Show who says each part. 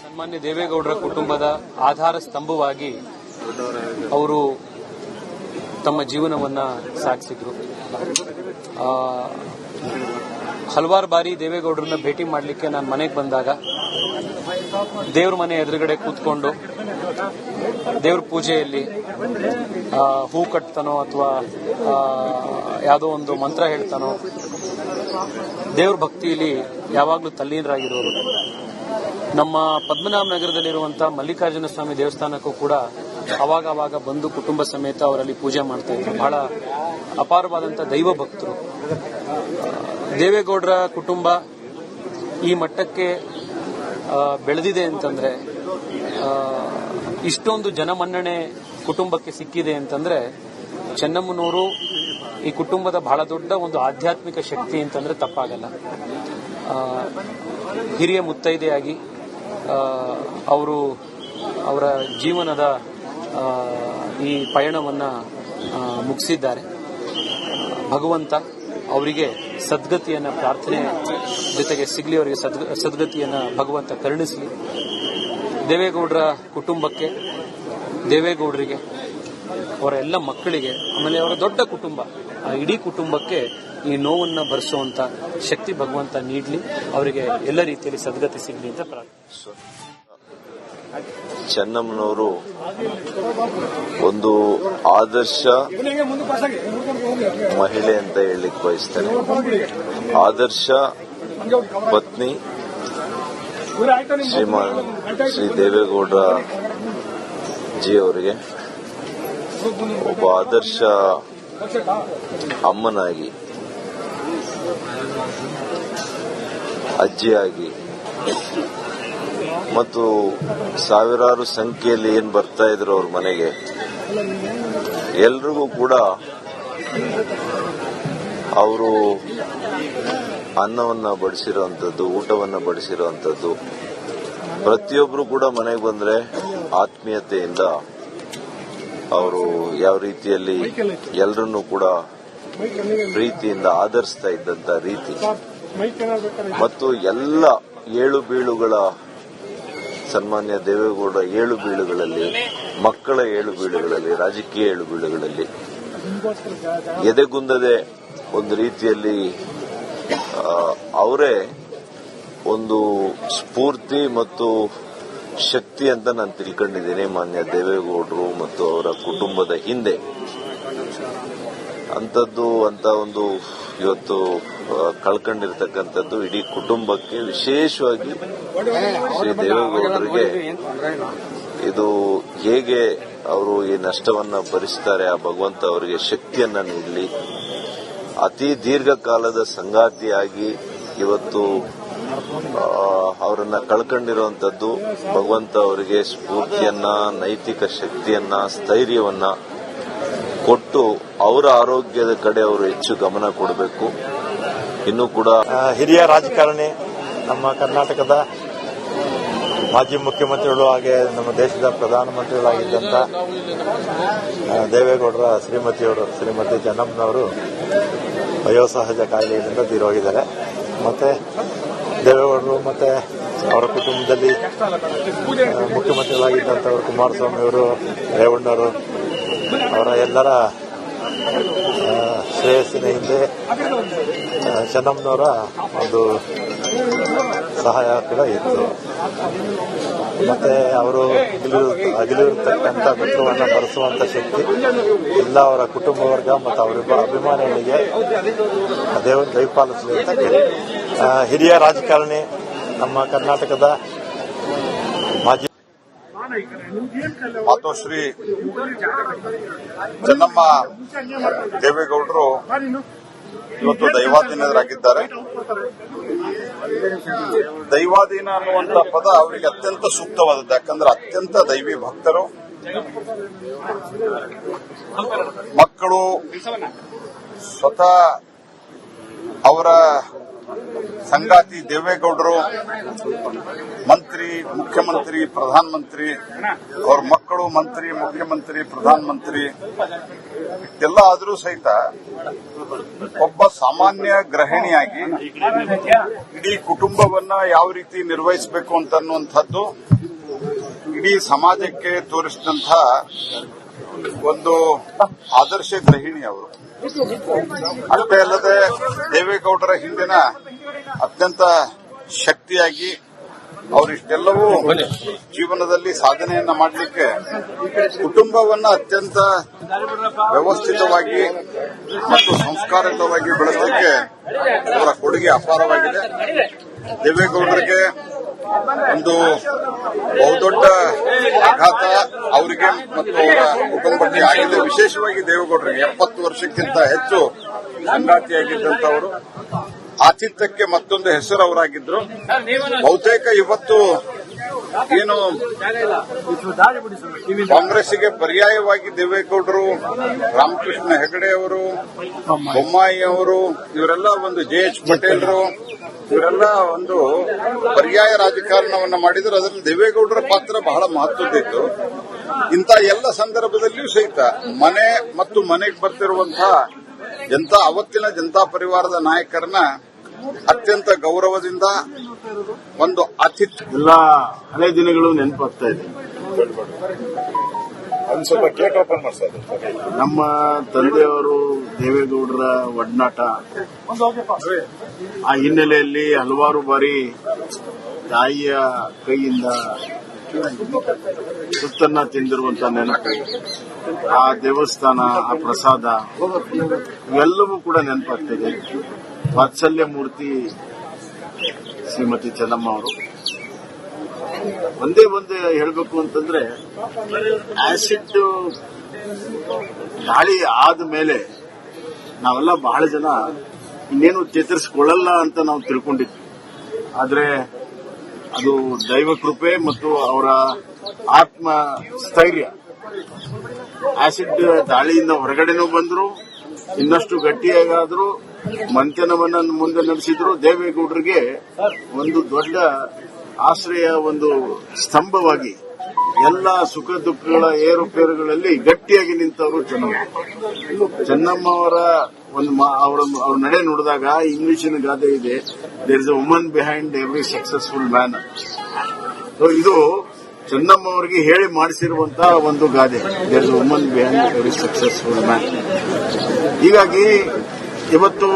Speaker 1: ಸನ್ಮಾನ್ಯ ದೇವೇಗೌಡರ ಕುಟುಂಬದ ಆಧಾರ ಸ್ತಂಭವಾಗಿ ಅವರು ತಮ್ಮ ಜೀವನವನ್ನ ಸಾಗಿಸಿದ್ರು. ಹಲವಾರು ಬಾರಿ ದೇವೇಗೌಡರನ್ನ ಭೇಟಿ ಮಾಡಲಿಕ್ಕೆ ನಾನು ಮನೆಗೆ ಬಂದಾಗ ದೇವ್ರ ಮನೆ ಎದುರುಗಡೆ ಕೂತ್ಕೊಂಡು ದೇವ್ರ ಪೂಜೆಯಲ್ಲಿ ಹೂ ಕಟ್ತಾನೋ ಅಥವಾ ಯಾವುದೋ ಒಂದು ಮಂತ್ರ ಹೇಳ್ತಾನೋ ದೇವ್ರ ಭಕ್ತಿಯಲ್ಲಿ ಯಾವಾಗಲೂ ತಲ್ಲೀನರಾಗಿರೋರು. ನಮ್ಮ ಪದ್ಮನಾಭ ನಗರದಲ್ಲಿರುವಂತಹ ಮಲ್ಲಿಕಾರ್ಜುನ ಸ್ವಾಮಿ ದೇವಸ್ಥಾನಕ್ಕೂ ಕೂಡ ಅವಾಗ ಬಂದು ಕುಟುಂಬ ಸಮೇತ ಅವರಲ್ಲಿ ಪೂಜೆ ಮಾಡ್ತಾ ಇದ್ರು. ಬಹಳ ಅಪಾರವಾದಂತಹ ದೈವ ಭಕ್ತರು. ದೇವೇಗೌಡರ ಕುಟುಂಬ ಈ ಮಟ್ಟಕ್ಕೆ ಬೆಳೆದಿದೆ ಅಂತಂದ್ರೆ, ಇಷ್ಟೊಂದು ಜನಮನ್ನಣೆ ಕುಟುಂಬಕ್ಕೆ ಸಿಕ್ಕಿದೆ ಅಂತಂದ್ರೆ, ಚೆನ್ನಮ್ಮನವರು ಈ ಕುಟುಂಬದ ಬಹಳ ದೊಡ್ಡ ಒಂದು ಆಧ್ಯಾತ್ಮಿಕ ಶಕ್ತಿ ಅಂತಂದ್ರೆ ತಪ್ಪಾಗಲ್ಲ. ಹಿರಿಯ ಮುತ್ತೈದೆಯಾಗಿ ಅವರು ಅವರ ಜೀವನದ ಈ ಪಯಣವನ್ನ ಮುಗಿಸಿದ್ದಾರೆ. ಭಗವಂತ ಅವರಿಗೆ ಸದ್ಗತಿಯನ್ನ ಪ್ರಾರ್ಥನೆ ಜೊತೆಗೆ ಸಿಗಲಿ, ಅವರಿಗೆ ಸದ್ಗತಿಯನ್ನ ಭಗವಂತ ಕರುಣಿಸಲಿ. ದೇವೇಗೌಡರ ಕುಟುಂಬಕ್ಕೆ, ದೇವೇಗೌಡರಿಗೆ, ಅವರ ಎಲ್ಲ ಮಕ್ಕಳಿಗೆ, ಆಮೇಲೆ ಅವರ ದೊಡ್ಡ ಕುಟುಂಬ, ಆ ಇಡೀ ಕುಟುಂಬಕ್ಕೆ ಈ ನೋವನ್ನ ಭರಿಸುವಂತ ಶಕ್ತಿ ಭಗವಂತ ನೀಡಲಿ, ಅವರಿಗೆ ಎಲ್ಲ ರೀತಿಯಲ್ಲಿ ಸದ್ಗತಿ ಸಿಗಲಿ ಅಂತ ಪ್ರಾರ್ಥನೆ.
Speaker 2: ಚೆನ್ನಮ್ಮನವರು ಒಂದು ಆದರ್ಶ ಮಹಿಳೆ ಅಂತ ಹೇಳಲಿಕ್ಕೆ ಬಯಸ್ತೇನೆ. ಆದರ್ಶ ಪತ್ನಿ ಶ್ರೀ ದೇವೇಗೌಡ ಜಿ ಅವರಿಗೆ ಒಬ್ಬ ಆದರ್ಶ ಅಮ್ಮನಾಗಿ, ಅಜ್ಜಿಯಾಗಿ ಮತ್ತು ಸಾವಿರಾರು ಸಂಖ್ಯೆಯಲ್ಲಿ ಏನ್ ಬರ್ತಾ ಇದ್ರು ಅವ್ರ ಮನೆಗೆ, ಎಲ್ರಿಗೂ ಕೂಡ ಅವರು ಅನ್ನವನ್ನ ಬಡಿಸಿರುವಂತದ್ದು, ಊಟವನ್ನ ಬಡಿಸಿರುವಂತದ್ದು, ಪ್ರತಿಯೊಬ್ರು ಕೂಡ ಮನೆಗೆ ಬಂದ್ರೆ ಆತ್ಮೀಯತೆಯಿಂದ ಅವರು ಯಾವ ರೀತಿಯಲ್ಲಿ ಎಲ್ಲರನ್ನೂ ಕೂಡ ಪ್ರೀತಿಯಿಂದ ಆಧರಿಸ್ತಾ ಇದ್ದಂತ ರೀತಿ ಮತ್ತು ಎಲ್ಲ ಏಳು ಬೀಳುಗಳ ಸನ್ಮಾನ್ಯ ದೇವೇಗೌಡ ಏಳು ಬೀಳುಗಳಲ್ಲಿ, ಮಕ್ಕಳ ಏಳು ಬೀಳುಗಳಲ್ಲಿ, ರಾಜಕೀಯ ಏಳು ಬೀಳುಗಳಲ್ಲಿ ಎದೆಗುಂದದೆ ಒಂದು ರೀತಿಯಲ್ಲಿ ಅವರೇ ಒಂದು ಸ್ಫೂರ್ತಿ ಮತ್ತು ಶಕ್ತಿ ಅಂತ ನಾನು ತಿಳ್ಕೊಂಡಿದ್ದೇನೆ. ಮಾನ್ಯ ದೇವೇಗೌಡರು ಮತ್ತು ಅವರ ಕುಟುಂಬದ ಹಿಂದೆ ಅಂತ ಒಂದು ಇವತ್ತು ಕಳ್ಕೊಂಡಿರ್ತಕ್ಕಂಥದ್ದು ಇಡೀ ಕುಟುಂಬಕ್ಕೆ, ವಿಶೇಷವಾಗಿ ಶ್ರೀ ದೇವೇಗೌಡರಿಗೆ ಇದು ಹೇಗೆ ಅವರು ಈ ನಷ್ಟವನ್ನ ಭರಿಸ್ತಾರೆ, ಆ ಭಗವಂತ ಅವರಿಗೆ ಶಕ್ತಿಯನ್ನ ನೀಡಲಿ. ಅತಿ ದೀರ್ಘಕಾಲದ ಸಂಗಾತಿಯಾಗಿ ಇವತ್ತು ಅವರನ್ನ ಕಳ್ಕೊಂಡಿರುವಂತದ್ದು, ಭಗವಂತ ಅವರಿಗೆ ಸ್ಫೂರ್ತಿಯನ್ನ, ನೈತಿಕ ಶಕ್ತಿಯನ್ನ, ಸ್ಥೈರ್ಯವನ್ನ ಕೊಟ್ಟು ಅವರ ಆರೋಗ್ಯದ ಕಡೆ ಅವರು ಹೆಚ್ಚು ಗಮನ ಕೊಡಬೇಕು. ಇನ್ನೂ ಕೂಡ
Speaker 3: ಹಿರಿಯ ರಾಜಕಾರಣಿ, ನಮ್ಮ ಕರ್ನಾಟಕದ ಮಾಜಿ ಮುಖ್ಯಮಂತ್ರಿಗಳು ಹಾಗೆ ನಮ್ಮ ದೇಶದ ಪ್ರಧಾನಮಂತ್ರಿಗಳಾಗಿದ್ದಂಥ ದೇವೇಗೌಡರ ಶ್ರೀಮತಿ ಚೆನ್ನಮ್ಮನವರು ವಯೋಸಹಜ ಕಾಯಿಲೆಯಿಂದ ತೀರೋಗಿದ್ದಾರೆ. ಮತ್ತೆ ದೇವೇಗೌಡರು ಮತ್ತೆ ಅವರ ಕುಟುಂಬದಲ್ಲಿ ಮುಖ್ಯಮಂತ್ರಿಗಳಾಗಿದ್ದಂಥವರು ಕುಮಾರಸ್ವಾಮಿ ಅವರು, ರೇವಣ್ಣವರು, ಅವರ ಎಲ್ಲರ ಶ್ರೇಯಸ್ಸಿನ ಹಿಂದೆ ಚೆನ್ನಮ್ಮನವರ ಒಂದು ಸಹಾಯ ಕೂಡ ಇತ್ತು. ಮತ್ತೆ ಅವರು ಅಗಲಿರತಕ್ಕಂಥ ದುಃಖವನ್ನು ಭರಿಸುವಂತ ಶಕ್ತಿ ಎಲ್ಲ ಅವರ ಕುಟುಂಬ ವರ್ಗ ಮತ್ತು ಅವರಿಬ್ಬ ಅಭಿಮಾನಿಗಳಿಗೆ ದೇವರು ದಯಪಾಲಿಸಲಿ ಅಂತ ಕೇಳಿ. ಹಿರಿಯ ರಾಜಕಾರಣಿ, ನಮ್ಮ ಕರ್ನಾಟಕದ ಮಾಜಿ
Speaker 4: ಮಾತೋಶ್ರೀ ಚೆನ್ನಮ್ಮ ದೇವೇಗೌಡರು ಇವತ್ತು ದೈವಾಧೀನರಾಗಿದ್ದಾರೆ. ದೈವಾಧೀನ ಅನ್ನುವಂಥ ಪದ ಅವರಿಗೆ ಅತ್ಯಂತ ಸೂಕ್ತವಾದದ್ದು. ಯಾಕಂದ್ರೆ ಅತ್ಯಂತ ದೈವಿ ಭಕ್ತರು. ಮಕ್ಕಳು ಸ್ವತಃ ಅವರ ಸಂಗಾತಿ ದೇವೇಗೌಡರು ಮಂತ್ರಿ, ಮುಖ್ಯಮಂತ್ರಿ, ಪ್ರಧಾನಮಂತ್ರಿ, ಅವ್ರ ಮಕ್ಕಳು ಮಂತ್ರಿ, ಮುಖ್ಯಮಂತ್ರಿ, ಪ್ರಧಾನಮಂತ್ರಿ ಎಲ್ಲ ಆದರೂ ಸಹಿತ ಒಬ್ಬ ಸಾಮಾನ್ಯ ಗೃಹಿಣಿಯಾಗಿ ಇಡೀ ಕುಟುಂಬವನ್ನ ಯಾವ ರೀತಿ ನಿರ್ವಹಿಸಬೇಕು ಅಂತನ್ನುವಂಥದ್ದು ಇಡೀ ಸಮಾಜಕ್ಕೆ ತೋರಿಸಿದಂಥ ಒಂದು ಆದರ್ಶ ಗೃಹಿಣಿ ಅವರು. ಅಷ್ಟೇ ಅಲ್ಲದೆ ದೇವೇಗೌಡರ ಹಿಂದಿನ ಅತ್ಯಂತ ಶಕ್ತಿಯಾಗಿ ಅವರಿಷ್ಟೆಲ್ಲವೂ ಜೀವನದಲ್ಲಿ ಸಾಧನೆಯನ್ನ ಮಾಡಲಿಕ್ಕೆ ಕುಟುಂಬವನ್ನ ಅತ್ಯಂತ ವ್ಯವಸ್ಥಿತವಾಗಿ ಮತ್ತು ಸಂಸ್ಕಾರಯುತವಾಗಿ ಬೆಳೆಸಲಿಕ್ಕೆ ಅವರ ಕೊಡುಗೆ ಅಪಾರವಾಗಿದೆ. ದೇವೇಗೌಡರಿಗೆ ಒಂದು ಬಹುದೊಡ್ಡ ಆಘಾತ ಅವರಿಗೆ ಮತ್ತು ಅವರ ಕುಟುಂಬಕ್ಕೆ ಆಗಿದೆ. ವಿಶೇಷವಾಗಿ ದೇವೇಗೌಡರಿಗೆ 70 ವರ್ಷಕ್ಕಿಂತ ಹೆಚ್ಚು ಸಂಗಾತಿಯಾಗಿದ್ದಂಥವರು. ಆತಿಥ್ಯಕ್ಕೆ ಮತ್ತೊಂದು ಹೆಸರು ಅವರಾಗಿದ್ರು. ಬಹುತೇಕ ಇವತ್ತು ಏನು ಕಾಂಗ್ರೆಸ್ಸಿಗೆ ಪರ್ಯಾಯವಾಗಿ ದೇವೇಗೌಡರು, ರಾಮಕೃಷ್ಣ ಹೆಗಡೆ ಅವರು, ಬೊಮ್ಮಾಯಿ ಅವರು, ಇವರೆಲ್ಲ ಒಂದು JH ಪಟೇಲ್ರು, ಇವರೆಲ್ಲ ಒಂದು ಪರ್ಯಾಯ ರಾಜಕಾರಣವನ್ನ ಮಾಡಿದ್ರು. ಅದರಲ್ಲಿ ದೇವೇಗೌಡರ ಪಾತ್ರ ಬಹಳ ಮಹತ್ವದಿತ್ತು. ಇಂಥ ಎಲ್ಲ ಸಂದರ್ಭದಲ್ಲಿಯೂ ಸಹಿತ ಮನೆ ಮತ್ತು ಮನೆಗೆ ಬರ್ತಿರುವಂತಹ ಅವತ್ತಿನ ಜನತಾ ಪರಿವಾರದ ನಾಯಕರನ್ನ ಅತ್ಯಂತ ಗೌರವದಿಂದ ಒಂದು ಆತಿಥ್ಯ
Speaker 5: ಎಲ್ಲ ಹಳೆ ದಿನಗಳು ನೆನಪಾಗ್ತಾ ಇದೆ.
Speaker 3: ಸ್ವಲ್ಪ ಕೇಕ್ ಓಪನ್ ಮಾಡ್ಸೋದು.
Speaker 5: ನಮ್ಮ ತಂದೆಯವರು ದೇವೇಗೌಡರ ಒಡನಾಟ, ಆ ಹಿನ್ನೆಲೆಯಲ್ಲಿ ಹಲವಾರು ಬಾರಿ ತಾಯಿಯ ಕೈಯಿಂದ ಸುತ್ತನ್ನ ತಿಂದಿರುವಂತ ನೆನಪು, ಆ ದೇವಸ್ಥಾನ, ಆ ಪ್ರಸಾದ ಇವೆಲ್ಲವೂ ಕೂಡ ನೆನಪಾಗ್ತಿದೆ. ವಾತ್ಸಲ್ಯ ಮೂರ್ತಿ ಶ್ರೀಮತಿ ಚೆನ್ನಮ್ಮ ಅವರು. ಒಂದೇ ಹೇಳಬೇಕು ಅಂತಂದ್ರೆ, ಆಸಿಡ್ ದಾಳಿ ಆದ ಮೇಲೆ ನಾವೆಲ್ಲ ಬಹಳ ಜನ ಇನ್ನೇನು ಚೇತರಿಸಿಕೊಳ್ಳಲ್ಲ ಅಂತ ನಾವು ತಿಳ್ಕೊಂಡಿದ್ವಿ. ಆದ್ರೆ ಅದು ದೈವ ಕೃಪೆ ಮತ್ತು ಅವರ ಆತ್ಮ ಸ್ಥೈರ್ಯ. ಆಸಿಡ್ ದಾಳಿಯಿಂದ ಹೊರಗಡೆನೂ ಬಂದ್ರು, ಇನ್ನಷ್ಟು ಗಟ್ಟಿಯಾಗಾದ್ರು, ಮಂಥನವನ್ನ ಮುಂದೆ ನಡೆಸಿದ್ರು. ದೇವೇಗೌಡರಿಗೆ ಒಂದು ದೊಡ್ಡ ಆಶ್ರಯ, ಒಂದು ಸ್ತಂಭವಾಗಿ ಎಲ್ಲ ಸುಖ ದುಃಖಗಳ ಏರುಪೇರುಗಳಲ್ಲಿ ಗಟ್ಟಿಯಾಗಿ ನಿಂತವರು ಚೆನ್ನಮ್ಮ ಅವರ ಒಂದು ಅವ್ರ ನಡೆ ನೋಡಿದಾಗ ಇಂಗ್ಲಿಷಿನ ಗಾದೆ ಇದೆ, there is a woman behind every successful man. ಇದು ಚೆನ್ನಮ್ಮ ಅವರಿಗೆ ಹೇಳಿ ಮಾಡಿಸಿರುವಂತಹ ಒಂದು ಗಾದೆ, there is a woman behind every successful man. ಹೀಗಾಗಿ ಇವತ್ತು